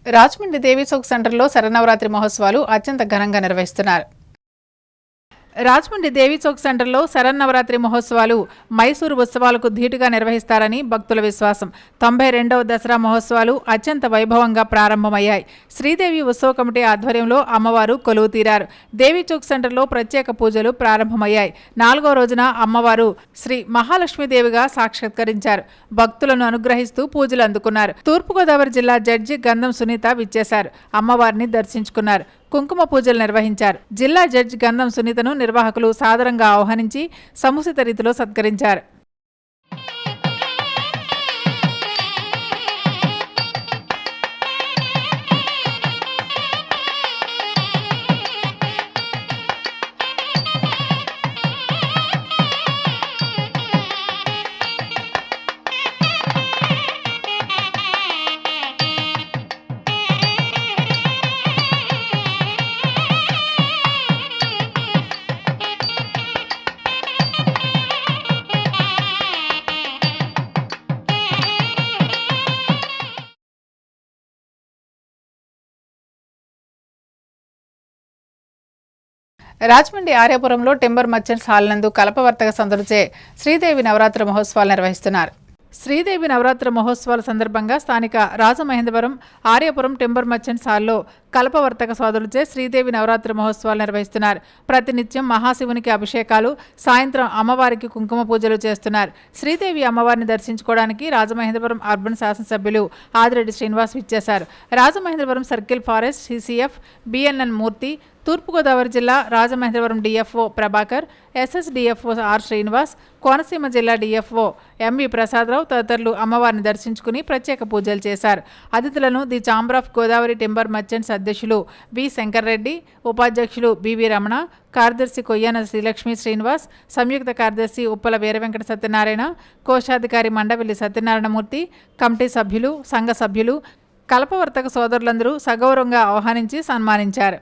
రాజమండ్రి దేవీ చౌక్ సెంటర్లో శరన్నవరాత్రి మహోత్సవాలు అత్యంత ఘనంగా నిర్వహిస్తున్నారు. రాజమండ్రి దేవీ చౌక్ సెంటర్లో శరన్నవరాత్రి మహోత్సవాలు మైసూరు ఉత్సవాలకు ధీటుగా నిర్వహిస్తారని భక్తుల విశ్వాసం. 92వ దసరా మహోత్సవాలు అత్యంత వైభవంగా ప్రారంభమయ్యాయి. శ్రీదేవి ఉత్సవ కమిటీ ఆధ్వర్యంలో అమ్మవారు కొలువు తీరారు. దేవీ చౌక్ సెంటర్లో ప్రత్యేక పూజలు ప్రారంభమయ్యాయి. 4వ రోజున అమ్మవారు శ్రీ మహాలక్ష్మీదేవిగా సాక్షాత్కరించారు. భక్తులను అనుగ్రహిస్తూ పూజలు అందుకున్నారు. తూర్పుగోదావరి జిల్లా జడ్జి గంధం సునీత విచ్చేశారు. అమ్మవారిని దర్శించుకున్నారు. కుంకుమ పూజలు నిర్వహించారు. జిల్లా జడ్జి గంధం సునీతను నిర్వాహకులు సాదరంగా ఆహ్వానించి సముచిత రీతిలో సత్కరించారు. రాజమండ్రి ఆర్యాపురంలో టింబర్ మర్చెంట్స్ హాల్ నందు కలపవర్తక సందడిచే శ్రీదేవి నవరాత్రి మహోత్సవాలు నిర్వహిస్తున్నారు. శ్రీదేవి నవరాత్రి మహోత్సవాల సందర్భంగా స్థానిక రాజమహేంద్రవరం ఆర్యాపురం టింబర్ మర్చెంట్స్ హాల్లో కల్పవర్తక సోదరులచే శ్రీదేవి నవరాత్రి మహోత్సవాలు నిర్వహిస్తున్నారు. ప్రతినిత్యం మహాశివునికి అభిషేకాలు, సాయంత్రం అమ్మవారికి కుంకుమ పూజలు చేస్తున్నారు. శ్రీదేవి అమ్మవారిని దర్శించుకోవడానికి రాజమహేంద్రవరం అర్బన్ శాసనసభ్యులు ఆదిరెడ్డి శ్రీనివాస్ విచ్చేశారు. Rajamahendravaram circle forest CCF BNN Murthy, Thurpugodavari జిల్లా Rajamahendravaram DFO Prabhakar, SSDFO R Srinivas, Konaseema జిల్లా డిఎఫ్ఓ ఎంవి ప్రసాదరావు తదితరులు అమ్మవారిని దర్శించుకుని ప్రత్యేక పూజలు చేశారు. అతిథులను the chamber of Godavari timber merchants అధ్యక్షులు వి శంకర్రెడ్డి, ఉపాధ్యక్షులు బివి రమణ, కార్యదర్శి కొయ్యాన శ్రీలక్ష్మి శ్రీనివాస్, సంయుక్త కార్యదర్శి ఉప్పల వీరవెంకట సత్యనారాయణ, కోశాధికారి మండవెల్లి సత్యనారాయణమూర్తి, కమిటీ సభ్యులు, సంఘ సభ్యులు, కల్పవర్తక సోదరులందరూ సగౌరవంగా ఆహ్వానించి సన్మానించారు.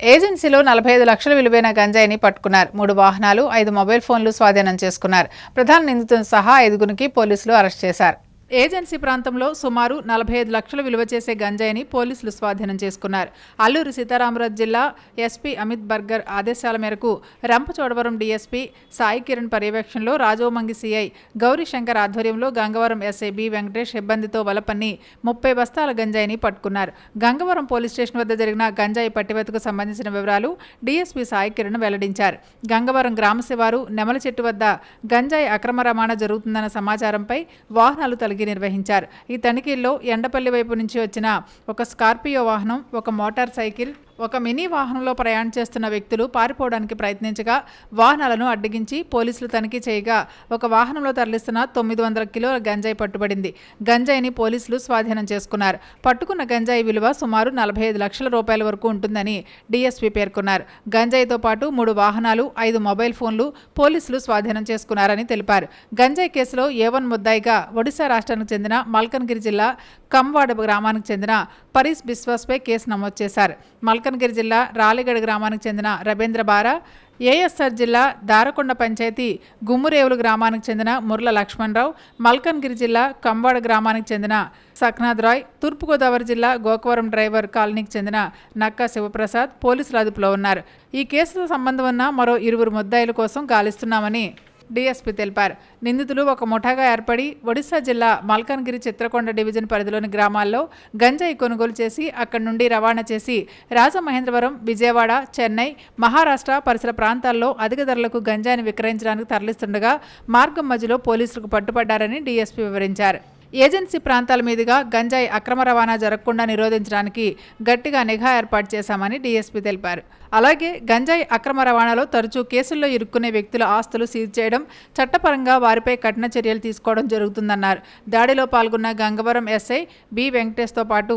ఏజెన్సీలో 45 లక్షల విలువైన గంజాయిని పట్టుకున్నారు. 3 వాహనాలు, 5 మొబైల్ ఫోన్లు స్వాధీనం చేసుకున్నారు. ప్రధాన నిందితులతో సహా 5గురికి పోలీసులు అరెస్ట్ చేశారు. ఏజెన్సీ ప్రాంతంలో సుమారు 45 లక్షల విలువ చేసే గంజాయిని పోలీసులు స్వాధీనం చేసుకున్నారు. అల్లూరి సీతారామరాజు జిల్లా ఎస్పీ అమిత్ బర్గర్ ఆదేశాల మేరకు రంపచోడవరం డీఎస్పీ సాయి కిరణ్ పర్యవేక్షణలో రాజోమంగి సిఐ గౌరీశంకర్ ఆధ్వర్యంలో గంగవరం ఎస్ఐ బి వెంకటేష్ సిబ్బందితో వలపన్ని 30 బస్తాల గంజాయిని పట్టుకున్నారు. గంగవరం పోలీస్ స్టేషన్ వద్ద జరిగిన గంజాయి పట్టివేతకు సంబంధించిన వివరాలు డీఎస్పీ సాయి కిరణ్ వెల్లడించారు. గంగవరం గ్రామ శివారు నెమల చెట్టు వద్ద గంజాయి అక్రమ రవాణా జరుగుతుందన్న సమాచారంపై వాహనాలు నిర్వహించారు. ఈ తనిఖీల్లో ఎండపల్లి వైపు నుంచి వచ్చిన ఒక స్కార్పియో వాహనం, ఒక మోటార్ సైకిల్, ఒక మినీ వాహనంలో ప్రయాణం చేస్తున్న వ్యక్తులు పారిపోవడానికి ప్రయత్నించగా వాహనాలను అడ్డగించి పోలీసులు తనిఖీ చేయగా ఒక వాహనంలో తరలిస్తున్న 900 కిలోల గంజాయి పట్టుబడింది. గంజాయిని పోలీసులు స్వాధీనం చేసుకున్నారు. పట్టుకున్న గంజాయి విలువ సుమారు 45 లక్షల రూపాయల వరకు ఉంటుందని డీఎస్పీ పేర్కొన్నారు. గంజాయితో పాటు 3 వాహనాలు, 5 మొబైల్ ఫోన్లు పోలీసులు స్వాధీనం చేసుకున్నారని తెలిపారు. గంజాయి కేసులో A1 ముద్దాయిగా ఒడిశా రాష్ట్రానికి చెందిన మల్కన్గిరి జిల్లా కంవాడ గ్రామానికి చెందిన పరీస్ బిశ్వాస్పై కేసు నమోదు చేశారు. మల్కన్గిరి జిల్లా రాలిగడ గ్రామానికి చెందిన రవీంద్ర బారా, ఏఎస్ఆర్ జిల్లా దారకొండ పంచాయతీ గుమ్మురేవులు గ్రామానికి చెందిన ముర్ల లక్ష్మణరావు, మల్కన్గిరి జిల్లా కంవాడ గ్రామానికి చెందిన సక్నాథ్ రాయ్, తూర్పుగోదావరి జిల్లా గోకవరం డ్రైవర్ కాలనీకి చెందిన నక్కా శివప్రసాద్ పోలీసుల అదుపులో ఉన్నారు. ఈ కేసులో సంబంధం ఉన్న మరో 2 ముద్దాయిల కోసం గాలిస్తున్నామని డీఎస్పీ తెలిపారు. నిందితులు ఒక ముఠాగా ఏర్పడి ఒడిశా జిల్లా మల్కన్గిరి చిత్రకొండ డివిజన్ పరిధిలోని గ్రామాల్లో గంజాయి కొనుగోలు చేసి అక్కడి నుండి రవాణా చేసి రాజమహేంద్రవరం, విజయవాడ, చెన్నై, మహారాష్ట్ర పరిసర ప్రాంతాల్లో అధిక ధరలకు గంజాయిని విక్రయించడానికి తరలిస్తుండగా మార్గం మధ్యలో పోలీసులకు పట్టుబడ్డారని డీఎస్పీ వివరించారు. ఏజెన్సీ ప్రాంతాల మీదుగా గంజాయి అక్రమ రవాణా జరగకుండా నిరోధించడానికి గట్టిగా నిఘా ఏర్పాటు చేశామని డీఎస్పీ తెలిపారు. అలాగే గంజాయి అక్రమ రవాణాలో తరచూ కేసుల్లో ఇరుక్కునే వ్యక్తుల ఆస్తులు సీజ్ చేయడం, చట్టపరంగా వారిపై కఠిన చర్యలు తీసుకోవడం జరుగుతుందన్నారు. దాడిలో పాల్గొన్న గంగవరం ఎస్ఐ బి వెంకటేష్తో పాటు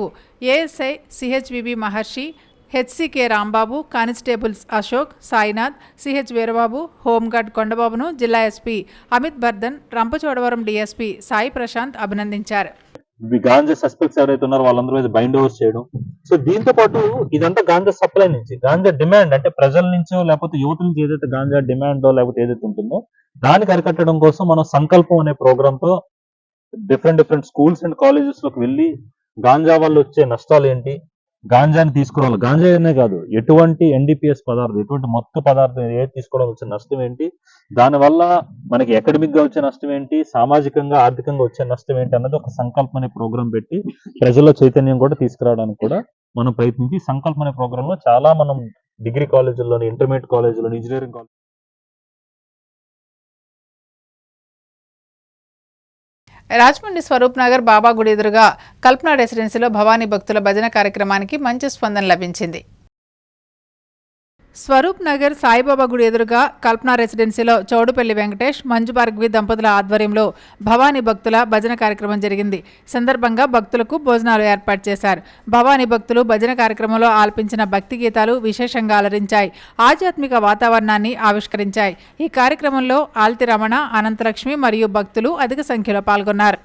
ASI CHVB Maharshi, HCK Rambabu, constables Ashok, Sainath, CH Veerababu, home guard కొండబాబును జిల్లా ఎస్పీ అమిత్ బర్ధన్, రంపచోడవరం డీఎస్పీ సాయి ప్రశాంత్ అభినందించారు. గాంజా సస్పెక్ట్స్ ఎవరైతే ఉన్నారో వాళ్ళందరూ మీద బైండ్ ఓవర్స్ చేయడం. సో దీంతో పాటు ఇదంతా గాంజా సప్లై నుంచి, గాంజా డిమాండ్ అంటే ప్రజల నుంచో లేకపోతే యువత నుంచి ఏదైతే గాంజా డిమాండ్ లేకపోతే ఏదైతే ఉంటుందో దానికి అరికట్టడం కోసం మనం సంకల్పం అనే ప్రోగ్రామ్ తో డిఫరెంట్ స్కూల్స్ అండ్ కాలేజెస్ లోకి వెళ్ళి గాంజా వల్ల వచ్చే నష్టాలు ఏంటి, గాంజాని తీసుకురావాలి, గాంజా అనే కాదు ఎటువంటి ఎన్డీపీఎస్ పదార్థం, ఎటువంటి మత్తు పదార్థం ఏది తీసుకోవడం వచ్చే నష్టం ఏంటి, దానివల్ల మనకి ఎకడమిక్ గా వచ్చే నష్టం ఏంటి, సామాజికంగా ఆర్థికంగా వచ్చే నష్టం ఏంటి అన్నది ఒక సంకల్పం అనే ప్రోగ్రామ్ పెట్టి ప్రజల్లో చైతన్యం కూడా తీసుకురావడానికి కూడా మనం ప్రయత్నించి సంకల్పం అనే ప్రోగ్రామ్ లో చాలా మనం డిగ్రీ కాలేజీల్లోని, ఇంటర్మీడియట్ కాలేజీలోని, ఇంజనీరింగ్ కాలేజ్. రాజమండ్రి స్వరూప్ నగర్ బాబా గుడి ఎదురుగా కల్పన రెసిడెన్సీలో భవానీ భక్తుల భజన కార్యక్రమానికి మంచి స్పందన లభించింది. స్వరూప్ నగర్ సాయిబాబా గుడి ఎదురుగా కల్పన రెసిడెన్సీలో చౌడుపల్లి వెంకటేష్, మంజు భార్గవి దంపతుల ఆధ్వర్యంలో భవానీ భక్తుల భజన కార్యక్రమం జరిగింది. సందర్భంగా భక్తులకు భోజనాలు ఏర్పాటు చేశారు. భవానీ భక్తులు భజన కార్యక్రమంలో ఆలపించిన భక్తి గీతాలు విశేషంగా అలరించాయి, ఆధ్యాత్మిక వాతావరణాన్ని ఆవిష్కరించాయి. ఈ కార్యక్రమంలో ఆల్తి రమణ, అనంతలక్ష్మి మరియు భక్తులు అధిక సంఖ్యలో పాల్గొన్నారు.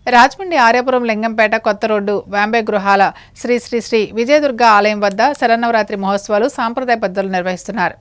రాజమండ్రి ఆర్యాపురం లింగంపేట కొత్త రోడ్డు వాంబే గృహాల శ్రీ శ్రీ శ్రీ విజయదుర్గ ఆలయం వద్ద శరన్నవరాత్రి మహోత్సవాలు సాంప్రదాయ పద్ధతులు నిర్వహిస్తున్నారు.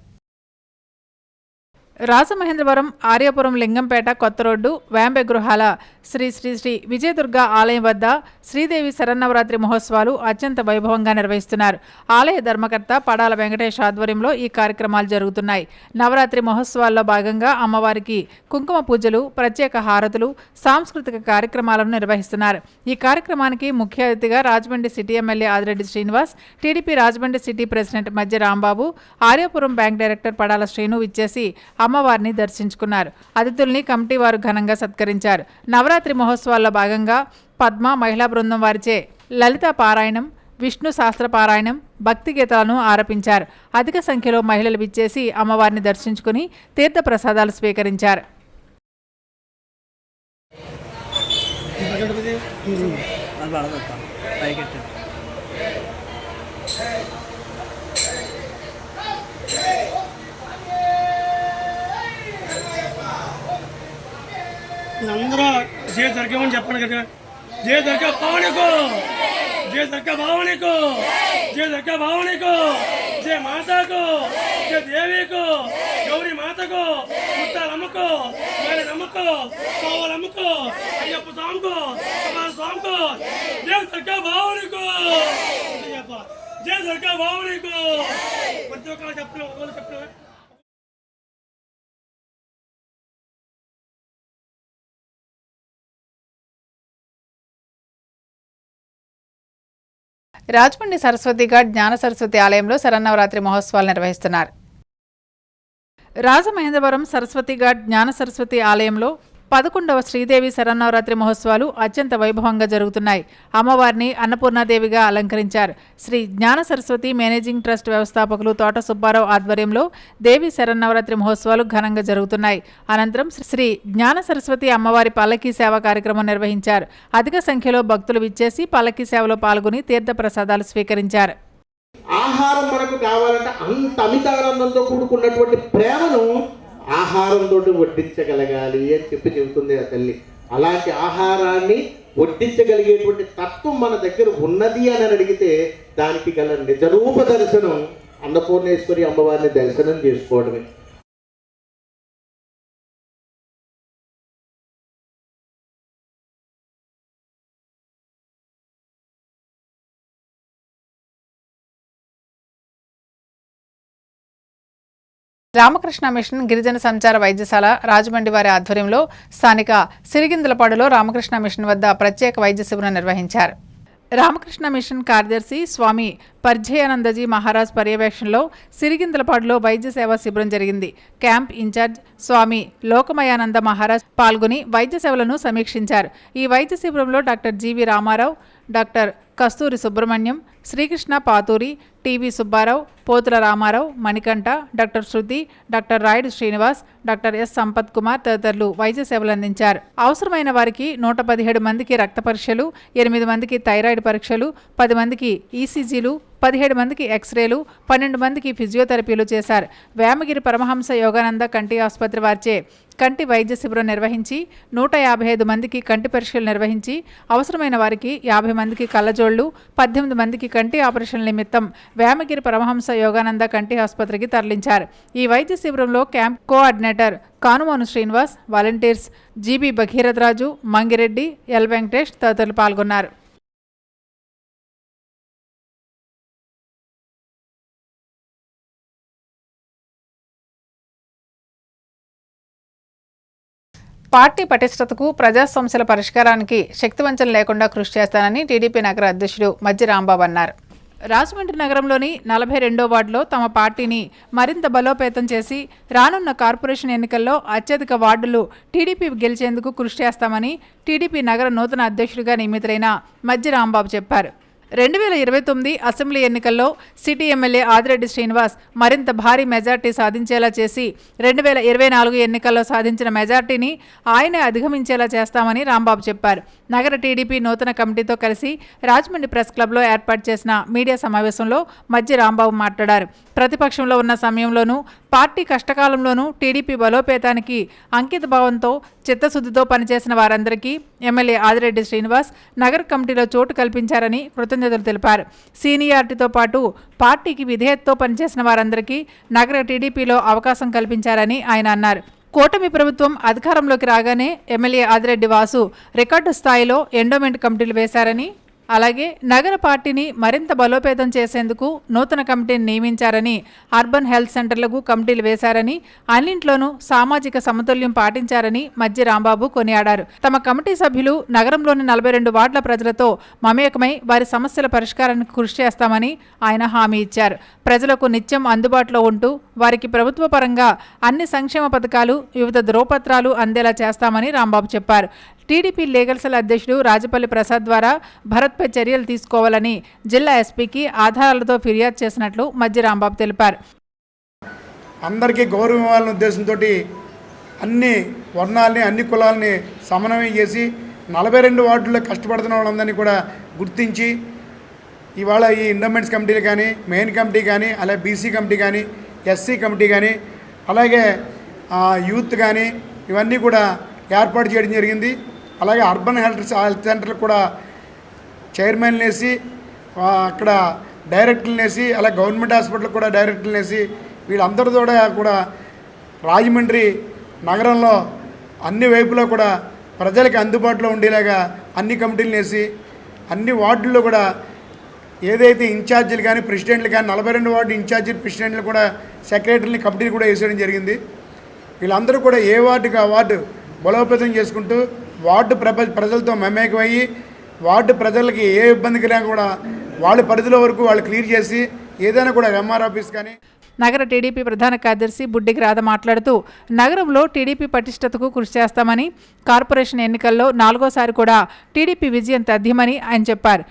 రాజమహేంద్రవరం ఆర్యాపురం లింగంపేట కొత్త రోడ్డు వాంబే గృహాల శ్రీ శ్రీ శ్రీ విజయదుర్గ ఆలయం వద్ద శ్రీదేవి శరన్నవరాత్రి మహోత్సవాలు అత్యంత వైభవంగా నిర్వహిస్తున్నారు. ఆలయ ధర్మకర్త పడాల వెంకటేష్ ఆధ్వర్యంలో ఈ కార్యక్రమాలు జరుగుతున్నాయి. నవరాత్రి మహోత్సవాల్లో భాగంగా అమ్మవారికి కుంకుమ పూజలు, ప్రత్యేక హారతులు, సాంస్కృతిక కార్యక్రమాలను నిర్వహిస్తున్నారు. ఈ కార్యక్రమానికి ముఖ్య అతిథిగా Rajahmundry city MLA Adireddy Srinivas, TDP Rajahmundry city president మధ్య రాంబాబు, ఆర్యాపురం బ్యాంక్ డైరెక్టర్ పడాల శ్రీను విచ్చేసి అమ్మవారిని దర్శించుకున్నారు. అతిథుల్ని కమిటీ వారు ఘనంగా సత్కరించారు. నవరాత్రి మహోత్సవాల్లో భాగంగా పద్మ మహిళా బృందం వారిచే లలిత పారాయణం, విష్ణు శాస్త్ర పారాయణం, భక్తి గీతాలను ఆరపించారు. అధిక సంఖ్యలో మహిళలు విచ్చేసి అమ్మవారిని దర్శించుకుని తీర్థ ప్రసాదాలు స్వీకరించారు. అందరూ జయ దర్గమని చెప్పండి కదా. జయ దర్గా భావనికు, జయ దర్గా భావనికు, జయ దర్గా భావనికు, జయ మాతకు, జయ దేవికు, గౌరీ మాతకు, ముత్తాలమ్మకు, మేడనమ్మకు, సోవలమ్మకు, అయ్యప్ప స్వామికు, కుమార స్వామికు, జయ దర్గా భావనికు, జయ దర్గా భావనికు. ప్రతి ఒక్కరు చెప్పిన రాజమండ్రి సరస్వతి ఘాట్ జ్ఞాన సరస్వతి ఆలయంలో శరన్నవరాత్రి మహోత్సవాలు నిర్వహిస్తున్నారు. రాజమహేంద్రవరం సరస్వతి ఘాట్ జ్ఞాన సరస్వతి ఆలయంలో 11వ శ్రీదేవి శరన్నవరాత్రి మహోత్సవాలు అత్యంత వైభవంగా జరుగుతున్నాయి. అమ్మవారిని అన్నపూర్ణాదేవిగా అలంకరించారు. శ్రీ జ్ఞాన సరస్వతి మేనేజింగ్ ట్రస్ట్ వ్యవస్థాపకులు తోట సుబ్బారావు ఆధ్వర్యంలో దేవి శరన్నవరాత్రి మహోత్సవాలు ఘనంగా జరుగుతున్నాయి. అనంతరం శ్రీ జ్ఞాన సరస్వతి అమ్మవారి పల్లకీ సేవ కార్యక్రమం నిర్వహించారు. అధిక సంఖ్యలో భక్తులు విచ్చేసి పల్లకీ సేవలో పాల్గొని తీర్థ ప్రసాదాలు స్వీకరించారు. ఆహారం మనకు కావాలంటే అంత అమితానందంతో కూడుకున్నటువంటి ప్రేమను ఆహారంతో వడ్డించగలగాలి అని చెబుతుంది ఆ తల్లి. అలాంటి ఆహారాన్ని వడ్డించగలిగేటువంటి తత్వం మన దగ్గర ఉన్నది అని అడిగితే దానికి గల నిజరూప దర్శనం అన్నపూర్ణేశ్వరి అమ్మవారిని దర్శనం చేసుకోవడమే. రామకృష్ణ మిషన్ గిరిజన సంచార వైద్యశాల రాజమండ్రి వారి ఆధ్వర్యంలో స్థానిక సిరిగిందలపాడులో రామకృష్ణ మిషన్ వద్ద ప్రత్యేక వైద్య శిబిరం నిర్వహించారు. రామకృష్ణ మిషన్ కార్యదర్శి స్వామి పర్జయానందజీ మహారాజ్ పర్యవేక్షణలో సిరిగిందలపాడులో వైద్య సేవా శిబిరం జరిగింది. క్యాంప్ ఇన్ఛార్జ్ స్వామి లోకమయానంద మహారాజ్ పాల్గొని వైద్య సేవలను సమీక్షించారు. ఈ వైద్య శిబిరంలో doctor GV Ramarao, doctor Kasturi Subrahmanyam, Srikrishna Pathuri, TV Subbarao, Pothula Ramarao, Manikanta, doctor Shruti, doctor Rayudu Srinivas, doctor S Sampath Kumar తదితరులు వైద్య సేవలు అందించారు. అవసరమైన వారికి 117 మందికి రక్త పరీక్షలు, 8 మందికి థైరాయిడ్ పరీక్షలు, 10 మందికి ఈసీజీలు, 17 మందికి ఎక్స్రేలు, 12 మందికి ఫిజియోథెరపీలు చేశారు. వేమగిరి పరమహంస యోగానంద కంటి ఆసుపత్రి వారిచే కంటి వైద్య శిబిరం నిర్వహించి 155 మందికి కంటి పరీక్షలు నిర్వహించి అవసరమైన వారికి 50 మందికి కళ్ళజోళ్లు, 18 మందికి కంటి ఆపరేషన్ల నిమిత్తం వేమగిరి పరమహంస యోగానంద కంటి ఆసుపత్రికి తరలించారు. ఈ వైద్య శిబిరంలో camp coordinator Kanumonu Srinivas, volunteers GB Bhagiratharaju, Mangireddy, L Venkatesh తదితరులు పాల్గొన్నారు. పార్టీ పటిష్టతకు, ప్రజా సమస్యల పరిష్కారానికి శక్తివంచన లేకుండా కృషి చేస్తానని టీడీపీ నగర అధ్యక్షుడు మజ్జి రాంబాబు అన్నారు. రాజమండ్రి నగరంలోని 42వ వార్డులో తమ పార్టీని మరింత బలోపేతం చేసి రానున్న కార్పొరేషన్ ఎన్నికల్లో అత్యధిక వార్డులు టీడీపీ గెలిచేందుకు కృషి చేస్తామని టీడీపీ నగర నూతన అధ్యక్షుడిగా నియమితులైన మజ్జి రాంబాబు చెప్పారు. 2029 అసెంబ్లీ ఎన్నికల్లో సిటీ ఎమ్మెల్యే ఆదిరెడ్డి శ్రీనివాస్ మరింత భారీ మెజార్టీ సాధించేలా చేసి 2024 ఎన్నికల్లో సాధించిన మెజార్టీని ఆయనే అధిగమించేలా చేస్తామని రాంబాబు చెప్పారు. నగర టీడీపీ నూతన కమిటీతో కలిసి రాజమండ్రి ప్రెస్ క్లబ్లో ఏర్పాటు చేసిన మీడియా సమావేశంలో మజ్జి రాంబాబు మాట్లాడారు. ప్రతిపక్షంలో ఉన్న సమయంలోనూ పార్టీ కష్టకాలంలోనూ టీడీపీ బలోపేతానికి అంకిత భావంతో చిత్తశుద్ధితో పనిచేసిన వారందరికీ ఎమ్మెల్యే ఆదిరెడ్డి శ్రీనివాస్ నగర కమిటీలో చోటు కల్పించారని కృతజ్ఞతలు తెలిపారు. సీనియారిటీతో పాటు పార్టీకి విధేయతతో పనిచేసిన వారందరికీ నగర టీడీపీలో అవకాశం కల్పించారని ఆయన అన్నారు. కూటమి ప్రభుత్వం అధికారంలోకి రాగానే ఎమ్మెల్యే ఆదిరెడ్డి వాసు రికార్డు స్థాయిలో ఎండోమెంట్ కమిటీలు వేశారని, అలాగే నగర పార్టీని మరింత బలోపేతం చేసేందుకు నూతన కమిటీని నియమించారని, అర్బన్ హెల్త్ సెంటర్లకు కమిటీలు వేశారని, అన్నింట్లోనూ సామాజిక సమతుల్యం పాటించారని మజ్జి రాంబాబు కొనియాడారు. తమ కమిటీ సభ్యులు నగరంలోని 42 వార్డుల ప్రజలతో మమేకమై వారి సమస్యల పరిష్కారానికి కృషి చేస్తామని ఆయన హామీ ఇచ్చారు. ప్రజలకు నిత్యం అందుబాటులో ఉంటూ వారికి ప్రభుత్వ పరంగా అన్ని సంక్షేమ పథకాలు, వివిధ ధ్రువపత్రాలు అందేలా చేస్తామని రాంబాబు చెప్పారు. టీడీపీ లీగల్ సెల్ అధ్యక్షుడు రాజపల్లి ప్రసాద్ ద్వారా భరత్పై చర్యలు తీసుకోవాలని జిల్లా ఎస్పీకి ఆధారాలతో ఫిర్యాదు చేసినట్లు మజ్జి రాంబాబు తెలిపారు. అందరికీ గౌరవం ఇవ్వాలనే ఉద్దేశంతో అన్ని వర్ణాలని, అన్ని కులాలని సమన్వయం చేసి 42 వార్డుల్లో కష్టపడుతున్న వాళ్ళందరినీ కూడా గుర్తించి ఇవాళ ఈ ఎండోమెంట్స్ కమిటీలు కానీ, మెయిన్ కమిటీ కానీ, అలాగే బీసీ కమిటీ కానీ, ఎస్సీ కమిటీ కానీ, అలాగే యూత్ కానీ ఇవన్నీ కూడా ఏర్పాటు చేయడం జరిగింది. అలాగే అర్బన్ హెల్త్ సెంటర్లు కూడా చైర్మన్లు వేసి, అక్కడ డైరెక్టర్లు వేసి, అలాగే గవర్నమెంట్ హాస్పిటల్ కూడా డైరెక్టర్లు వేసి వీళ్ళందరితో కూడా రాజమండ్రి నగరంలో అన్ని వైపులో కూడా ప్రజలకు అందుబాటులో ఉండేలాగా అన్ని కమిటీలు వేసి అన్ని వార్డుల్లో కూడా ఏదైతే ఇన్ఛార్జీలు కానీ, ప్రెసిడెంట్లు కానీ 42 వార్డు ఇన్ఛార్జీలు, ప్రెసిడెంట్లు కూడా, సెక్రటరీని కమిటీలు కూడా వేసేయడం జరిగింది. వీళ్ళందరూ కూడా ఏ వార్డుకి ఆ వార్డు బలోపేతం చేసుకుంటూ వార్డు ప్రజలతో మమేకమయ్యి వార్డు ప్రజలకి ఏ ఇబ్బందికి లేక కూడా వాళ్ళ పరిధిలో వరకు వాళ్ళు క్లియర్ చేసి ఏదైనా కూడా ఎంఆర్ ఆఫీస్ కానీ. నగర టీడీపీ ప్రధాన కార్యదర్శి బుడ్డికి రాధ మాట్లాడుతూ నగరంలో టీడీపీ పటిష్టతకు కృషి చేస్తామని, కార్పొరేషన్ ఎన్నికల్లో 4వసారి కూడా టీడీపీ విజయం తథ్యమని ఆయన చెప్పారు.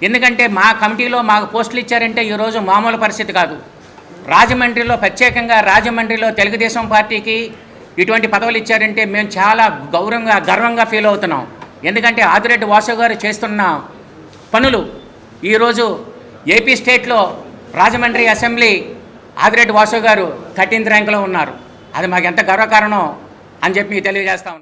ఎందుకంటే మా కమిటీలో మాకు పోస్టులు ఇచ్చారంటే ఈరోజు మామూలు పరిస్థితి కాదు. రాజమండ్రిలో ప్రత్యేకంగా రాజమండ్రిలో తెలుగుదేశం పార్టీకి ఇటువంటి పదవులు ఇచ్చారంటే మేము చాలా గర్వంగా ఫీల్ అవుతున్నాం. ఎందుకంటే ఆదిరెడ్డి వాసు గారు చేస్తున్న పనులు ఈరోజు ఏపీ స్టేట్లో రాజమండ్రి అసెంబ్లీ ఆదిరెడ్డి వాసు గారు 13th ర్యాంకులో ఉన్నారు. అది మాకు ఎంత గర్వకారణం అని చెప్పి మీకు తెలియజేస్తాం.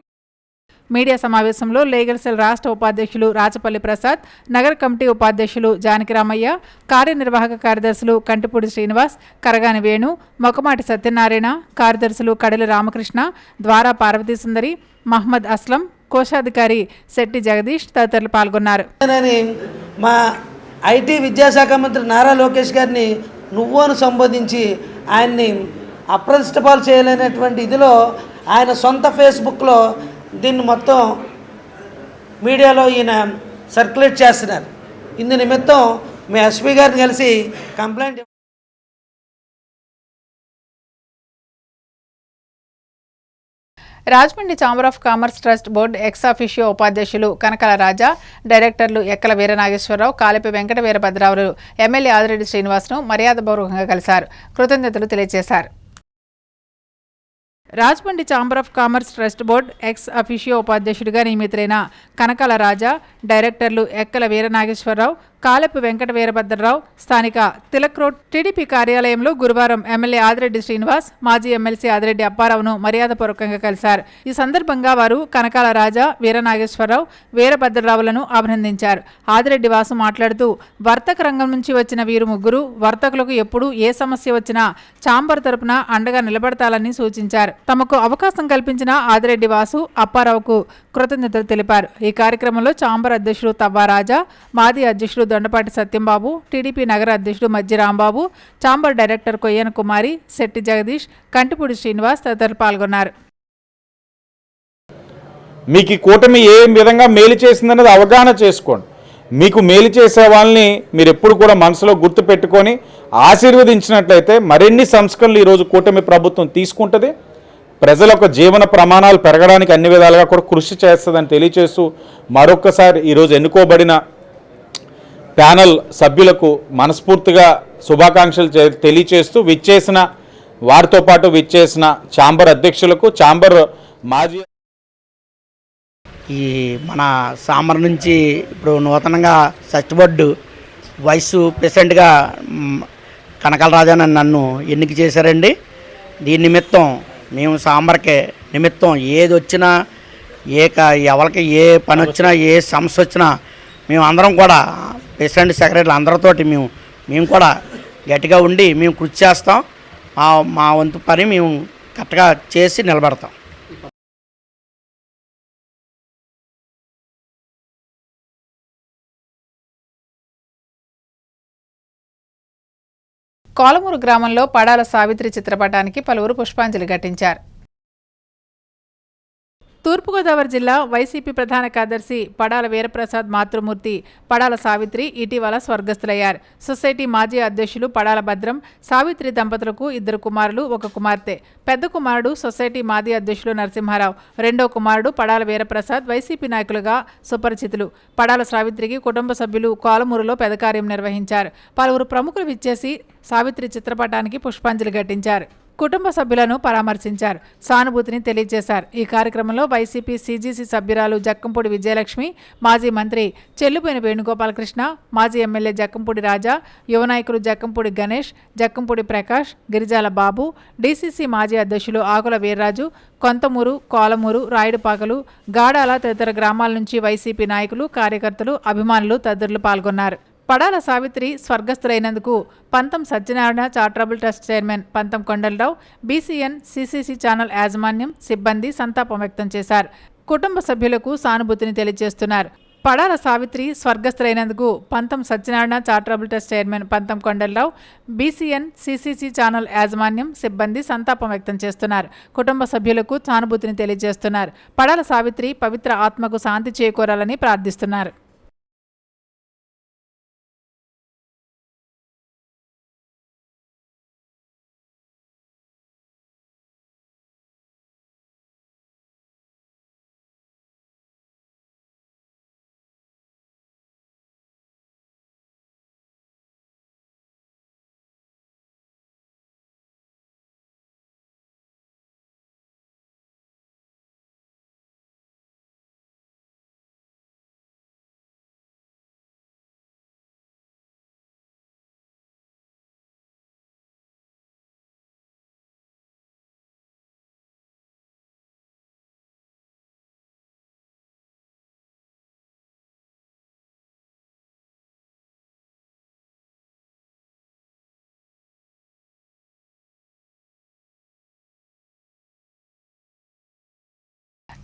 మీడియా సమావేశంలో లీగల్ సెల్ రాష్ట్ర ఉపాధ్యక్షులు రాచపల్లి ప్రసాద్, నగర కమిటీ ఉపాధ్యక్షులు జానకిరామయ్య, కార్యనిర్వాహక కార్యదర్శులు కంటిపూడి శ్రీనివాస్, కరగాని వేణు, మొకమాటి సత్యనారాయణ, కార్యదర్శులు కడలి రామకృష్ణ, ద్వారా పార్వతీ సుందరి, మహమ్మద్ అస్లం, కోశాధికారి శెట్టి జగదీష్ తదితరులు పాల్గొన్నారు. మా ఐటీ విద్యాశాఖ మంత్రి నారా లోకేష్ గారిని నువ్వును సంబోధించి ఆయన్ని అప్రతిష్టపాలు చేయలేనటువంటి ఇదిలో ఆయన సొంత ఫేస్బుక్లో దీన్ని మొత్తం మీడియాలో ఈయన సర్క్యులేట్ చేస్తున్నారు. ఇందు నిమిత్తం మీ ఎస్పీ గారిని కలిసి complaint. Rajahmundry chamber of commerce trust board ex officio ఉపాధ్యక్షులు కనకాల రాజా, డైరెక్టర్లు ఎక్కల వీరనాగేశ్వరరావు, కాలిపి వెంకట వీరభద్రరావులు ఎమ్మెల్యే ఆదిరెడ్డి శ్రీనివాస్ను మర్యాదపూర్వకంగా కలిశారు, కృతజ్ఞతలు తెలియజేశారు. Rajahmundry chamber of commerce trust board ex officio ఉపాధ్యక్షుడిగా నియమితులైన కనకాల రాజా, డైరెక్టర్లు ఎక్కల వీరనాగేశ్వరరావు, కాలెప్పు వెంకట వీరభద్రరావు స్థానిక తిలక్ రోడ్ టీడీపీ కార్యాలయంలో గురువారం ఎమ్మెల్యే ఆదిరెడ్డి శ్రీనివాస్, మాజీ ఎమ్మెల్సీ ఆదిరెడ్డి అప్పారావును మర్యాదపూర్వకంగా కలిశారు. ఈ సందర్భంగా వారు కనకాల రాజా, వీరనాగేశ్వరరావు, వీరభద్రరావులను అభినందించారు. ఆదిరెడ్డి వాసు మాట్లాడుతూ వర్తక రంగం నుంచి వచ్చిన వీరు ముగ్గురు వర్తకులకు ఎప్పుడు ఏ సమస్య వచ్చినా ఛాంబర్ తరపున అండగా నిలబడతాలని సూచించారు. తమకు అవకాశం కల్పించిన ఆదిరెడ్డి వాసు, అప్పారావుకు కృతజ్ఞతలు తెలిపారు. ఈ కార్యక్రమంలో ఛాంబర్ అధ్యక్షుడు తవ్వారాజా, మాజీ అధ్యక్షుడు దొండపాటి సత్యంబాబు, టీడీపీ నగర అధ్యక్షుడు మజ్జి రాంబాబు, ఛాంబర్ డైరెక్టర్ కొయ్యన కుమారి, శెట్టి జగదీష్, కంటిపూడి శ్రీనివాస్ తదితరులు పాల్గొన్నారు. మీకు ఈ కూటమి ఏ విధంగా మేలు చేసిందన్నది అవగాహన చేసుకోండి. మీకు మేలు చేసే వాళ్ళని మీరు ఎప్పుడు కూడా మనసులో గుర్తు పెట్టుకొని ఆశీర్వదించినట్లయితే మరిన్ని సంస్కరణలు ఈరోజు కూటమి ప్రభుత్వం తీసుకుంటుంది. ప్రజల యొక్క జీవన ప్రమాణాలు పెరగడానికి అన్ని విధాలుగా కూడా కృషి చేస్తుందని తెలియచేస్తూ మరొక్కసారి ఈరోజు ఎన్నుకోబడిన ప్యానల్ సభ్యులకు మనస్ఫూర్తిగా శుభాకాంక్షలు తెలియచేస్తూ విచ్చేసిన వారితో పాటు విచ్చేసిన ఛాంబర్ అధ్యక్షులకు, ఛాంబర్ మాజీ ఈ మన సామర్ నుంచి ఇప్పుడు నూతనంగా సచ్ బోర్డు వైస్ ప్రెసిడెంట్గా కనకాల రాజా నన్ను ఎన్నిక చేశారండి. దీని నిమిత్తం మేము సాంబర్కే నిమిత్తం ఏది వచ్చినా ఎవరికి ఏ పని వచ్చినా ఏ సమస్య వచ్చినా మేము అందరం కూడా ప్రెసిడెంట్ సెక్రటరీలు అందరితోటి మేము కూడా గట్టిగా ఉండి మేము కృషి చేస్తాం. మా వంతు పని మేము కరెక్ట్గా చేసి నిలబడతాం. కోలమూరు గ్రామంలో పడాల సావిత్రి చిత్రపటానికి పలువురు పుష్పాంజలి ఘటించారు. తూర్పుగోదావరి జిల్లా వైసీపీ ప్రధాన కార్యదర్శి పడాల వీరప్రసాద్ మాతృమూర్తి పడాల సావిత్రి ఇటీవల స్వర్గస్థులయ్యారు. సొసైటీ మాజీ అధ్యక్షులు పడాల భద్రం, సావిత్రి దంపతులకు 2 కుమారులు, 1 కుమార్తె. పెద్ద కుమారుడు సొసైటీ మాజీ అధ్యక్షులు నరసింహారావు, రెండో కుమారుడు పడాల వీరప్రసాద్ వైసీపీ నాయకులుగా సుపరిచితులు. పడాల సావిత్రికి కుటుంబ సభ్యులు కోలమూరులో పెదకార్యం నిర్వహించారు. పలువురు ప్రముఖులు విచ్చేసి సావిత్రి చిత్రపటానికి పుష్పాంజలి ఘటించారు. కుటుంబ సభ్యులను పరామర్శించారు, సానుభూతిని తెలియజేశారు. ఈ కార్యక్రమంలో వైసీపీ సీజీసీ సభ్యురాలు జక్కంపూడి విజయలక్ష్మి, మాజీ మంత్రి చెల్లుపోయిన వేణుగోపాలకృష్ణ, మాజీ ఎమ్మెల్యే జక్కంపూడి రాజా, యువ నాయకులు జక్కంపూడి గణేష్, జక్కంపూడి ప్రకాష్, గిరిజాల బాబు, డీసీసీ మాజీ అధ్యక్షులు ఆకుల వీర్రాజు, కొంతమూరు, కోలమూరు, రాయుడుపాకలు, గాడాల తదితర గ్రామాల నుంచి వైసీపీ నాయకులు, కార్యకర్తలు, అభిమానులు తదితరులు పాల్గొన్నారు. పడాల సావిత్రి స్వర్గస్థులైనందుకు పంతం సత్యనారాయణ చారిటబుల్ ట్రస్ట్ చైర్మన్ పంతం కొండలరావు, బీసీఎన్ సీసీసీ ఛానల్ యాజమాన్యం, సిబ్బంది సంతాపం వ్యక్తం చేశారు. కుటుంబ సభ్యులకు సానుభూతిని తెలియజేస్తున్నారు. పడాల సావిత్రి స్వర్గస్థులైనందుకు పంతం సత్యనారాయణ చారిటబుల్ ట్రస్ట్ చైర్మన్ పంతం కొండలరావు, బీసీఎన్ సీసీసీ ఛానల్ యాజమాన్యం, సిబ్బంది సంతాపం వ్యక్తం చేస్తున్నారు. కుటుంబ సభ్యులకు సానుభూతిని తెలియజేస్తున్నారు. పడాల సావిత్రి పవిత్ర ఆత్మకు శాంతి చేకూరాలని ప్రార్థిస్తున్నారు.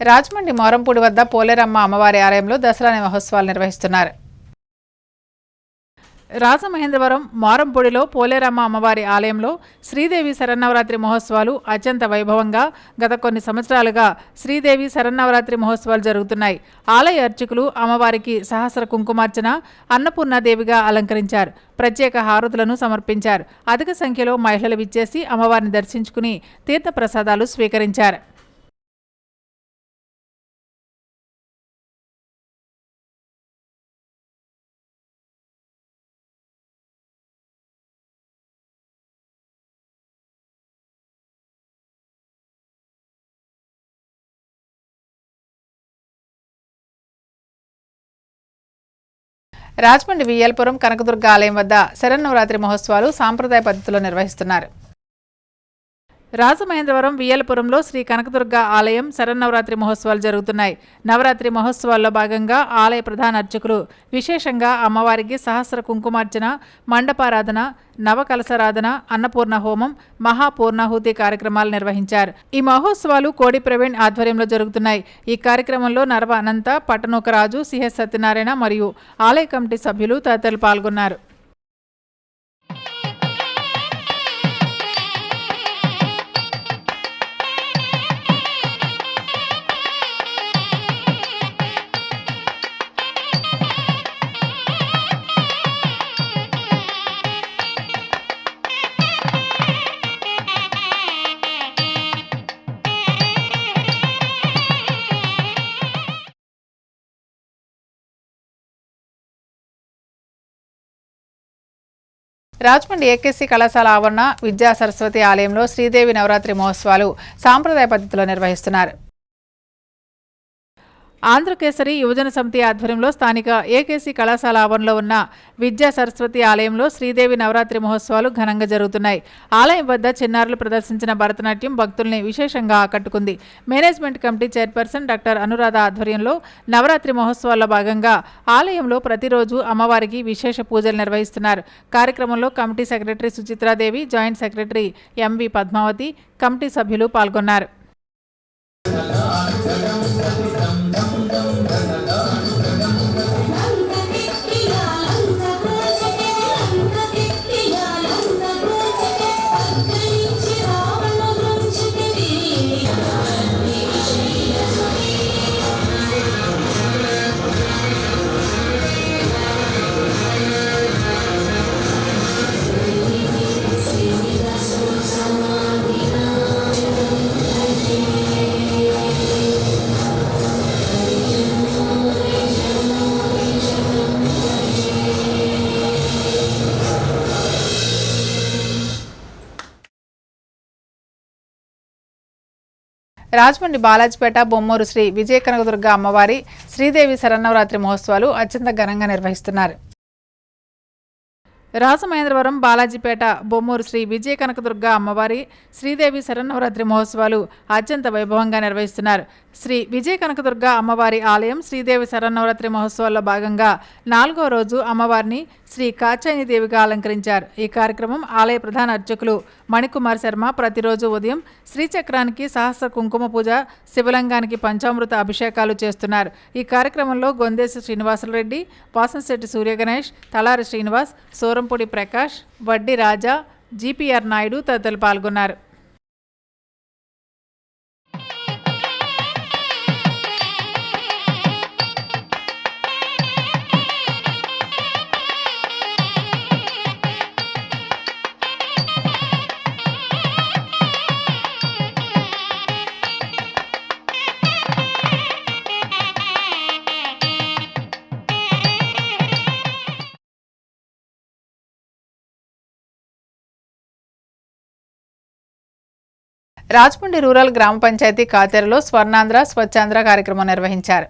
రాజమండ్రి మోరంపూడి వద్ద పోలేరమ్మ అమ్మవారి ఆలయంలో దసరా మహోత్సవాలు నిర్వహిస్తున్నారు. రాజమహేంద్రవరం మారంపొడిలో పోలేరమ్మ అమ్మవారి ఆలయంలో శ్రీదేవి శరన్నవరాత్రి మహోత్సవాలు అత్యంత వైభవంగా గత కొన్ని సంవత్సరాలుగా శ్రీదేవి శరన్నవరాత్రి మహోత్సవాలు జరుగుతున్నాయి. ఆలయ అర్చకులు అమ్మవారికి సహస్ర కుంకుమార్చన, అన్నపూర్ణాదేవిగా అలంకరించారు. ప్రత్యేక హారతులను సమర్పించారు. అధిక సంఖ్యలో మహిళలు విచ్చేసి అమ్మవారిని దర్శించుకుని తీర్థప్రసాదాలు స్వీకరించారు. రాజమండ్రి వియ్యలపురం కనకదుర్గ ఆలయం వద్ద శరన్నవరాత్రి మహోత్సవాలు సాంప్రదాయ పద్ధతిలో నిర్వహిస్తున్నారు. రాజమహేంద్రవరం వియ్యలపురంలో శ్రీ కనకదుర్గ ఆలయం శరన్నవరాత్రి మహోత్సవాలు జరుగుతున్నాయి. నవరాత్రి మహోత్సవాల్లో భాగంగా ఆలయ ప్రధాన అర్చకులు విశేషంగా అమ్మవారికి సహస్ర కుంకుమార్చన, మండపారాధన, నవకలసరాధన, అన్నపూర్ణ హోమం, మహాపూర్ణాహుతి కార్యక్రమాలు నిర్వహించారు. ఈ మహోత్సవాలు కోడి ప్రవీణ్ ఆధ్వర్యంలో జరుగుతున్నాయి. ఈ కార్యక్రమంలో నరవ అనంత, పట్టణోకరాజు, సిహెచ్ సత్యనారాయణ మరియు ఆలయ కమిటీ సభ్యులు తదితరులు పాల్గొన్నారు. రాజమండ్రి ఏకేసీ కళాశాల ఆవరణ విద్యా సరస్వతి ఆలయంలో శ్రీదేవి నవరాత్రి మహోత్సవాలు సాంప్రదాయ పద్ధతిలో నిర్వహిస్తున్నారు. ఆంధ్రకేసరి యువజన సమితి ఆధ్వర్యంలో స్థానిక ఏకేసీ కళాశాల ఆవరణలో ఉన్న విద్యా సరస్వతి ఆలయంలో శ్రీదేవి నవరాత్రి మహోత్సవాలు ఘనంగా జరుగుతున్నాయి. ఆలయం వద్ద చిన్నారులు ప్రదర్శించిన భరతనాట్యం భక్తుల్ని విశేషంగా ఆకట్టుకుంది. Management committee chairperson doctor Anuradha ఆధ్వర్యంలో నవరాత్రి మహోత్సవాల్లో భాగంగా ఆలయంలో ప్రతిరోజు అమ్మవారికి విశేష పూజలు నిర్వహిస్తున్నారు. కార్యక్రమంలో committee secretary Suchitradevi, joint secretary MV Padmavathi, committee సభ్యులు పాల్గొన్నారు. రాజమండ్రి బాలాజీపేట బొమ్మూరు శ్రీ విజయ కనకదుర్గ అమ్మవారి శ్రీదేవి శరన్నవరాత్రి మహోత్సవాలు అత్యంత ఘనంగా నిర్వహిస్తున్నారు. రాజమహేంద్రవరం బాలాజీపేట బొమ్మూరు శ్రీ విజయ కనకదుర్గ అమ్మవారి శ్రీదేవి శరన్నవరాత్రి మహోత్సవాలు అత్యంత వైభవంగా నిర్వహిస్తున్నారు. శ్రీ విజయ కనకదుర్గ అమ్మవారి ఆలయం శ్రీదేవి శరన్నవరాత్రి మహోత్సవాల్లో భాగంగా 4వ రోజు అమ్మవారిని శ్రీ కాచాయినిదేవిగా అలంకరించారు. ఈ కార్యక్రమం ఆలయ ప్రధాన అర్చకులు మణికుమార్ శర్మ ప్రతిరోజు ఉదయం శ్రీచక్రానికి సహస్ర కుంకుమ పూజ, శివలింగానికి పంచామృత అభిషేకాలు చేస్తున్నారు. ఈ కార్యక్రమంలో గొందేసి శ్రీనివాసరెడ్డి, వాసంశెట్టి సూర్యగణేష్, తలారి శ్రీనివాస్, సోరంపూడి ప్రకాష్, వడ్డీ రాజా, జిపిఆర్ నాయుడు తదితరులు పాల్గొన్నారు. రాజమండ్రి రూరల్ గ్రామ పంచాయతీ కాతేరులో స్వర్ణాంధ్ర స్వచ్ఛాంధ్ర కార్యక్రమం నిర్వహించారు.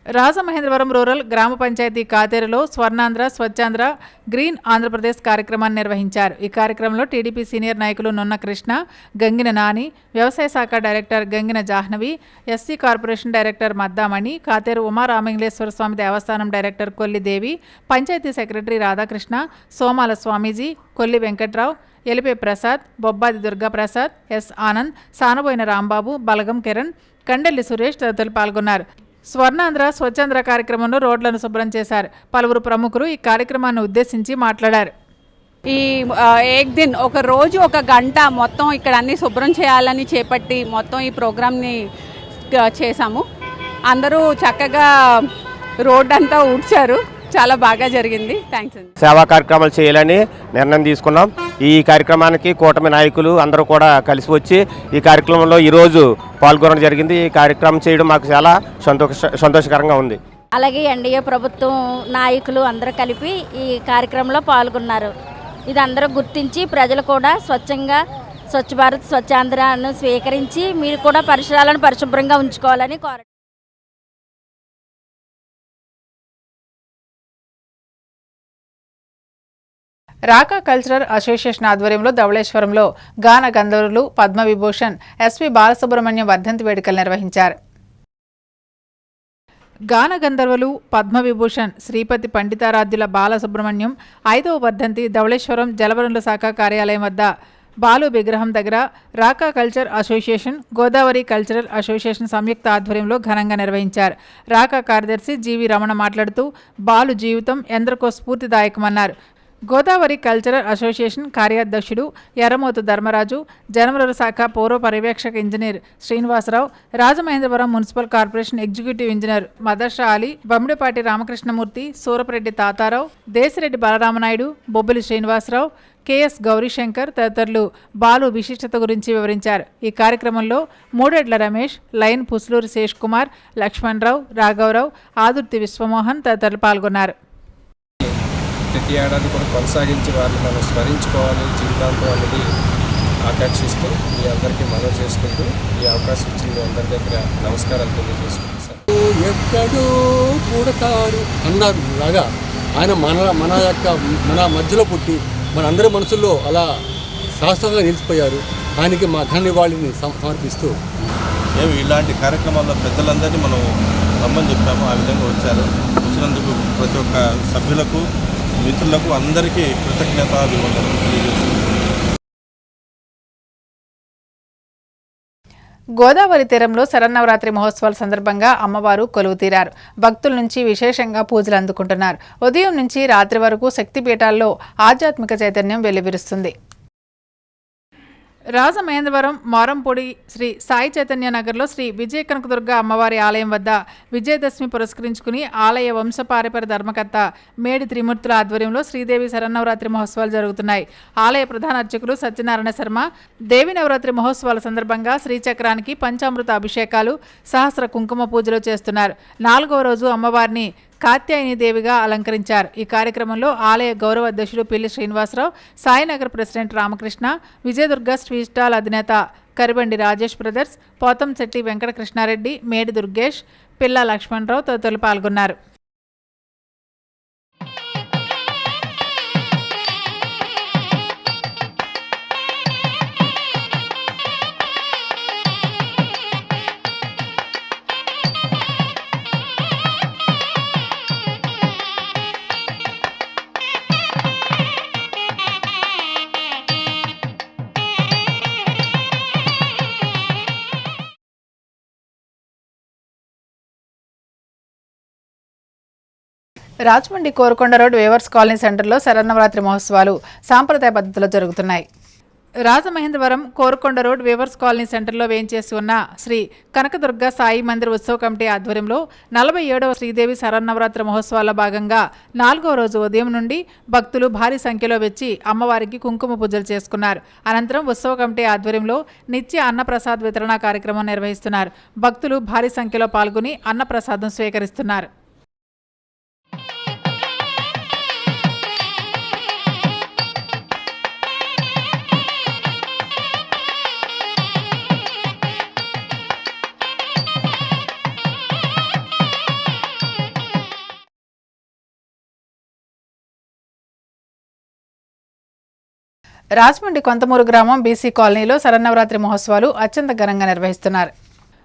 రాజమహేంద్రవరం రూరల్ గ్రామ పంచాయతీ కాతేరులో స్వర్ణాంధ్ర స్వచ్ఛాంధ్ర గ్రీన్ ఆంధ్రప్రదేశ్ కార్యక్రమాన్ని నిర్వహించారు. ఈ కార్యక్రమంలో టీడీపీ సీనియర్ నాయకులు నున్న కృష్ణ, గంగిన నాని, వ్యవసాయ శాఖ director Gangina Jahnavi, SC corporation director Maddamani, Katheru Umaramalingeswara Swamy దేవస్థానం director Kolli, panchayat secretary Radhakrishna, Somala Swamiji, Kolli Venkatrao, Elipe Prasad, Bobbadi Durgaprasad, S Anand, Sanaboina Rambabu, Balagam Kiran, Kandelli Suresh తదితరులు పాల్గొన్నారు. స్వర్ణాంధ్ర స్వచ్ఛాంధ్ర కార్యక్రమంలో రోడ్లను శుభ్రం చేశారు. పలువురు ప్రముఖులు ఈ కార్యక్రమాన్ని ఉద్దేశించి మాట్లాడారు. ఈ ఏక్ దిన్ ఒక రోజు 1 గంట మొత్తం ఇక్కడ అన్ని శుభ్రం చేయాలని చేపట్టి మొత్తం ఈ ప్రోగ్రామ్ని చేశాము. అందరూ చక్కగా రోడ్ అంతా ఊడ్చారు. చాలా బాగా జరిగింది. థ్యాంక్స్ అండి. సేవా కార్యక్రమాలు చేయాలని నిర్ణయం తీసుకున్నాం. ఈ కార్యక్రమానికి కూటమి నాయకులు అందరూ కూడా కలిసి వచ్చి ఈ కార్యక్రమంలో ఈరోజు పాల్గొనడం జరిగింది. ఈ కార్యక్రమం చేయడం మాకు చాలా సంతోషకరంగా ఉంది. అలాగే ఎన్డీఏ ప్రభుత్వం నాయకులు అందరూ కలిపి ఈ కార్యక్రమంలో పాల్గొన్నారు. ఇది అందరూ గుర్తించి ప్రజలు కూడా స్వచ్ఛంగా స్వచ్ఛ భారత్ స్వచ్ఛాంధ్రను స్వీకరించి మీరు కూడా పరిసరాలను పరిశుభ్రంగా ఉంచుకోవాలని కోరడం. రాకా కల్చరల్ అసోసియేషన్ ఆధ్వర్యంలో ధవళేశ్వరంలో గాన గంధర్వులు పద్మవిభూషణ్ ఎస్పి బాలసుబ్రహ్మణ్యం వర్ధంతి వేడుకలు నిర్వహించారు. గాన గంధర్వులు పద్మవిభూషణ్ శ్రీపతి పండితారాధ్యుల బాలసుబ్రహ్మణ్యం 5వ వర్ధంతి ధవళేశ్వరం జలవనరుల శాఖ కార్యాలయం వద్ద బాలు విగ్రహం దగ్గర Raka culture association, Godavari cultural association సంయుక్త ఆధ్వర్యంలో ఘనంగా నిర్వహించారు. రాకా కార్యదర్శి జీవి రమణ మాట్లాడుతూ బాలు జీవితం ఎందరికో స్ఫూర్తిదాయకమన్నారు. గోదావరి కల్చరల్ అసోసియేషన్ కార్యాధ్యక్షుడు ఎర్రమోతు ధర్మరాజు, జలవనరుల శాఖ పౌర పర్యవేక్షక engineer Srinivasarao, Rajamahendravaram municipal corporation executive engineer Madarsha Ali, Bommidipati Ramakrishnamurthy, Surapareddy Tatarao, Desireddy Balaramanaidu, Bobbili Srinivasarao, KS Gowrishankar తదితరులు బాలు విశిష్టత గురించి వివరించారు. ఈ కార్యక్రమంలో మూడెడ్ల రమేష్, లైన్ పుస్లూరి శేష్ కుమార్, లక్ష్మణరావు, రాఘవరావు, ఆదుర్తి విశ్వమోహన్ తదితరులు పాల్గొన్నారు. ప్రతి ఏడాది కూడా కొనసాగించి వారిని మనం స్మరించుకోవాలి జీవితాంతం అనేది ఆకాంక్షిస్తూ మీ అందరికీ మనవి చేసుకుంటూ ఈ అవకాశం ఇచ్చిన మీ అందరి దగ్గర నమస్కారాలు తెలియజేసుకుంటాం. ఎక్కడో పుడతారు అన్నారు లాగా ఆయన మన మధ్యలో పుట్టి మన అందరి మనసుల్లో అలా శాశ్వతంగా నిలిచిపోయారు. ఆయనకి మా ఘన నివాళిని సమర్పిస్తూ మేము ఇలాంటి కార్యక్రమాల్లో పెద్దలందరినీ మనం రమ్మని చెప్పాము. ఆ విధంగా వచ్చారు. వచ్చినందుకు ప్రతి ఒక్క సభ్యులకు మిత్రులకు అందరికీ కృతజ్ఞతలు తెలియజేస్తున్నాను. గోదావరి తీరంలో శరన్నవరాత్రి మహోత్సవాల సందర్భంగా అమ్మవారు కొలువు తీరారు. భక్తుల నుంచి విశేషంగా పూజలు అందుకుంటున్నారు. ఉదయం నుంచి రాత్రి వరకు శక్తిపీఠాల్లో ఆధ్యాత్మిక చైతన్యం వెల్లివిరుస్తుంది. రాజమహేంద్రవరం మారంపొడి శ్రీ సాయి చైతన్య నగర్లో శ్రీ విజయ కనకదుర్గ అమ్మవారి ఆలయం వద్ద విజయదశమి పురస్కరించుకుని ఆలయ వంశపారపర ధర్మకర్త మేడి త్రిమూర్తుల ఆధ్వర్యంలో శ్రీదేవి శరన్నవరాత్రి మహోత్సవాలు జరుగుతున్నాయి. ఆలయ ప్రధాన అర్చకులు సత్యనారాయణ శర్మ దేవి నవరాత్రి మహోత్సవాల సందర్భంగా శ్రీచక్రానికి పంచామృత అభిషేకాలు, సహస్ర కుంకుమ పూజలు చేస్తున్నారు. 4వ రోజు అమ్మవారిని కాత్యాయని దేవిగా అలంకరించారు. ఈ కార్యక్రమంలో ఆలయ గౌరవ అధ్యక్షుడు Pilli Srinivasarao, Sainagar president Ramakrishna, Vijayadurga sweet stall అధినేత కరిబండి రాజేష్ బ్రదర్స్, పోతంశెట్టి వెంకటకృష్ణారెడ్డి, మేడి దుర్గేష్, పిల్ల లక్ష్మణరావు తదితరులు పాల్గొన్నారు. Rajahmundry Korukonda road weavers colony సెంటర్లో శరన్నవరాత్రి మహోత్సవాలు సాంప్రదాయ పద్ధతిలో జరుగుతున్నాయి. Rajamahendravaram Korukonda road weavers colony సెంటర్లో వేయించేసి ఉన్న శ్రీ కనకదుర్గ సాయి మందిర్ ఉత్సవ కమిటీ ఆధ్వర్యంలో 47వ శ్రీదేవి శరన్నవరాత్రి మహోత్సవాల్లో భాగంగా 4వ రోజు ఉదయం నుండి భక్తులు భారీ సంఖ్యలో వచ్చి అమ్మవారికి కుంకుమ పూజలు చేసుకున్నారు. అనంతరం ఉత్సవ కమిటీ ఆధ్వర్యంలో నిత్య అన్నప్రసాద్ వితరణ కార్యక్రమం నిర్వహిస్తున్నారు. భక్తులు భారీ సంఖ్యలో పాల్గొని అన్నప్రసాదం స్వీకరిస్తున్నారు. రాజమండ్రి కొంతమూరు గ్రామం బీసీ కాలనీలో శరన్నవరాత్రి మహోత్సవాలు అత్యంత ఘనంగా నిర్వహిస్తున్నారు.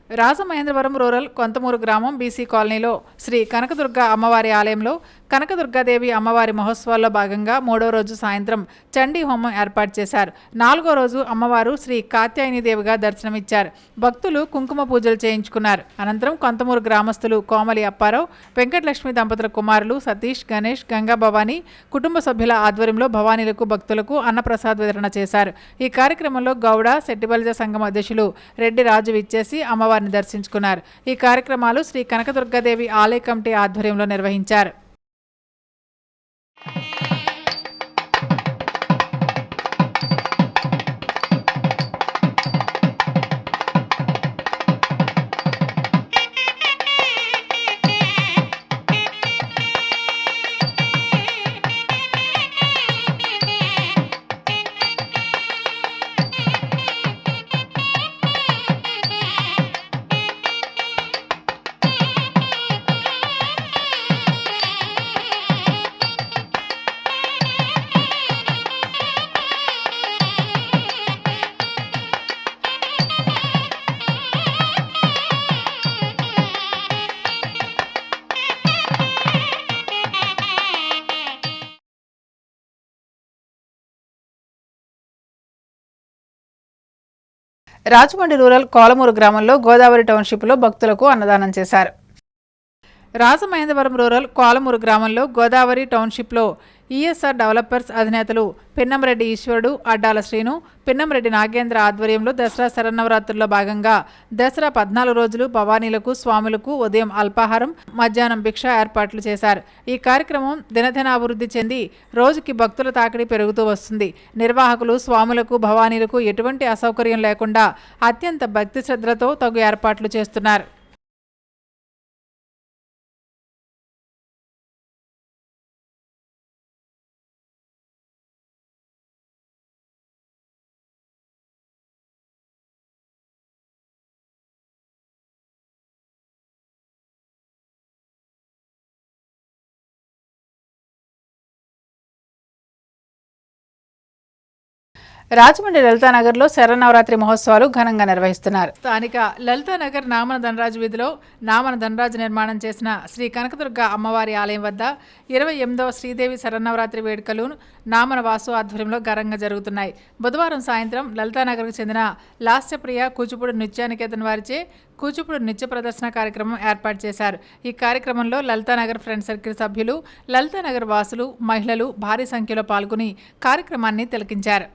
రాజమహేంద్రవరం రూరల్ కొంతమూరు గ్రామం బీసీ కాలనీలో శ్రీ కనకదుర్గ అమ్మవారి ఆలయంలో కనకదుర్గాదేవి అమ్మవారి మహోత్సవాల్లో భాగంగా 3వ రోజు సాయంత్రం చండీ హోమం ఏర్పాటు చేశారు. 4వ రోజు అమ్మవారు శ్రీ కాత్యాయనీదేవిగా దర్శనమిచ్చారు. భక్తులు కుంకుమ పూజలు చేయించుకున్నారు. అనంతరం కొంతమూరు గ్రామస్తులు కోమలి అప్పారావు, వెంకటలక్ష్మి దంపతుల కుమారులు సతీష్, గణేష్, గంగా భవానీ కుటుంబ సభ్యుల ఆధ్వర్యంలో భవానీలకు భక్తులకు అన్నప్రసాద్ వితరణ చేశారు. ఈ కార్యక్రమంలో గౌడ శెట్టిబలిజ సంఘం అధ్యక్షులు రెడ్డి రాజు విచ్చేసి అమ్మవారిని దర్శించుకున్నారు. ఈ కార్యక్రమాలు శ్రీ కనకదుర్గాదేవి ఆలయ కమిటీ ఆధ్వర్యంలో నిర్వహించారు. రాజమండ్రి రూరల్ కోలమూరు గ్రామంలో గోదావరి టౌన్షిప్లో భక్తులకు అన్నదానం చేశారు. రాజమహేంద్రవరం రూరల్ కోలమూరు గ్రామంలో గోదావరి టౌన్షిప్లో ఈఎస్ఆర్ డెవలపర్స్ అధినేతలు పిన్నంరెడ్డి ఈశ్వరుడు, అడ్డాల శ్రీను, పిన్నంరెడ్డి నాగేంద్ర ఆధ్వర్యంలో దసరా శరన్నవరాత్రుల్లో భాగంగా దసరా 14 రోజులు భవానీలకు, స్వాములకు ఉదయం అల్పాహారం, మధ్యాహ్నం భిక్ష ఏర్పాట్లు చేశారు. ఈ కార్యక్రమం దినదినాభివృద్ధి చెంది రోజుకి భక్తుల తాకిడి పెరుగుతూ వస్తుంది. నిర్వాహకులు స్వాములకు, భవానీలకు ఎటువంటి అసౌకర్యం లేకుండా అత్యంత భక్తి శ్రద్ధలతో తగు ఏర్పాట్లు చేస్తున్నారు. రాజమండ్రి లలితానగర్లో శరన్నవరాత్రి మహోత్సవాలు ఘనంగా నిర్వహిస్తున్నారు. స్థానిక లలితానగర్ నామన ధనరాజు వీధిలో నామన ధనరాజు నిర్మాణం చేసిన శ్రీ కనకదుర్గ అమ్మవారి ఆలయం వద్ద 28వ శ్రీదేవి శరన్నవరాత్రి వేడుకలు నామన వాసు ఆధ్వర్యంలో ఘనంగా జరుగుతున్నాయి. బుధవారం సాయంత్రం లలితానగర్కు చెందిన లాస్యప్రియ కూచిపూడి నృత్యానికేతన్ వారిచే కూచిపూడి నృత్య ప్రదర్శన కార్యక్రమం ఏర్పాటు చేశారు. ఈ కార్యక్రమంలో లలితానగర్ ఫ్రెండ్ సర్కిల్ సభ్యులు, లలితానగర్ వాసులు, మహిళలు భారీ సంఖ్యలో పాల్గొని కార్యక్రమాన్ని తిలకించారు.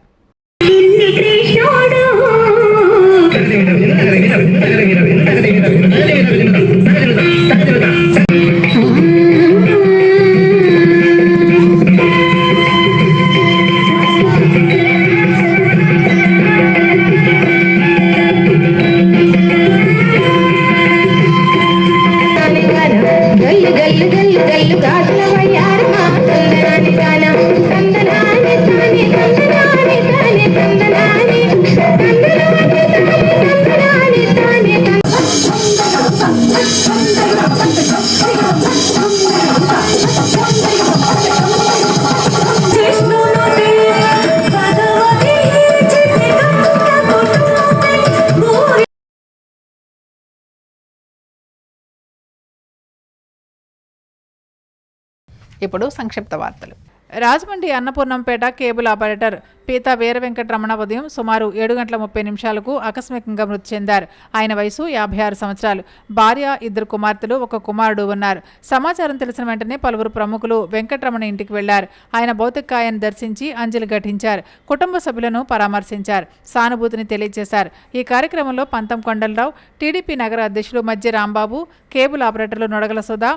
ఇప్పుడు సంక్షిప్త వార్తలు. రాజమండ్రి అన్నపూర్ణంపేట కేబుల్ ఆపరేటర్ పీతా వీర వెంకటరమణ ఉదయం సుమారు 7:30 ఆకస్మికంగా మృతి చెందారు. ఆయన వయసు 56 సంవత్సరాలు. భార్య, 2 కుమార్తెలు, 1 కుమారుడు ఉన్నారు. సమాచారం తెలిసిన వెంటనే పలువురు ప్రముఖులు వెంకటరమణ ఇంటికి వెళ్లారు. ఆయన భౌతికాయాన్ని దర్శించి అంజలి ఘటించారు. కుటుంబ సభ్యులను పరామర్శించారు, సానుభూతిని తెలియజేశారు. ఈ కార్యక్రమంలో పంతం కొండలరావు, టీడీపీ నగర అధ్యక్షులు మధ్య రాంబాబు, కేబుల్ ఆపరేటర్లు నొడగల సుధా,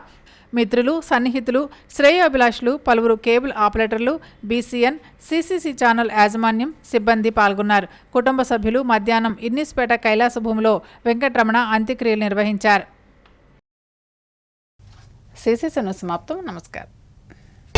మిత్రులు, సన్నిహితులు, శ్రేయోభిలాషులు, పలువురు కేబుల్ ఆపరేటర్లు, బీసీఎన్, సిసిసి ఛానల్ యాజమాన్యం, సిబ్బంది పాల్గొన్నారు. కుటుంబ సభ్యులు మధ్యాహ్నం ఇన్నిస్పేట కైలాస భూమిలో వెంకటరమణ అంత్యక్రియలు నిర్వహించారు. సిసిసి న్యూస్ సమాప్తం. నమస్కారం.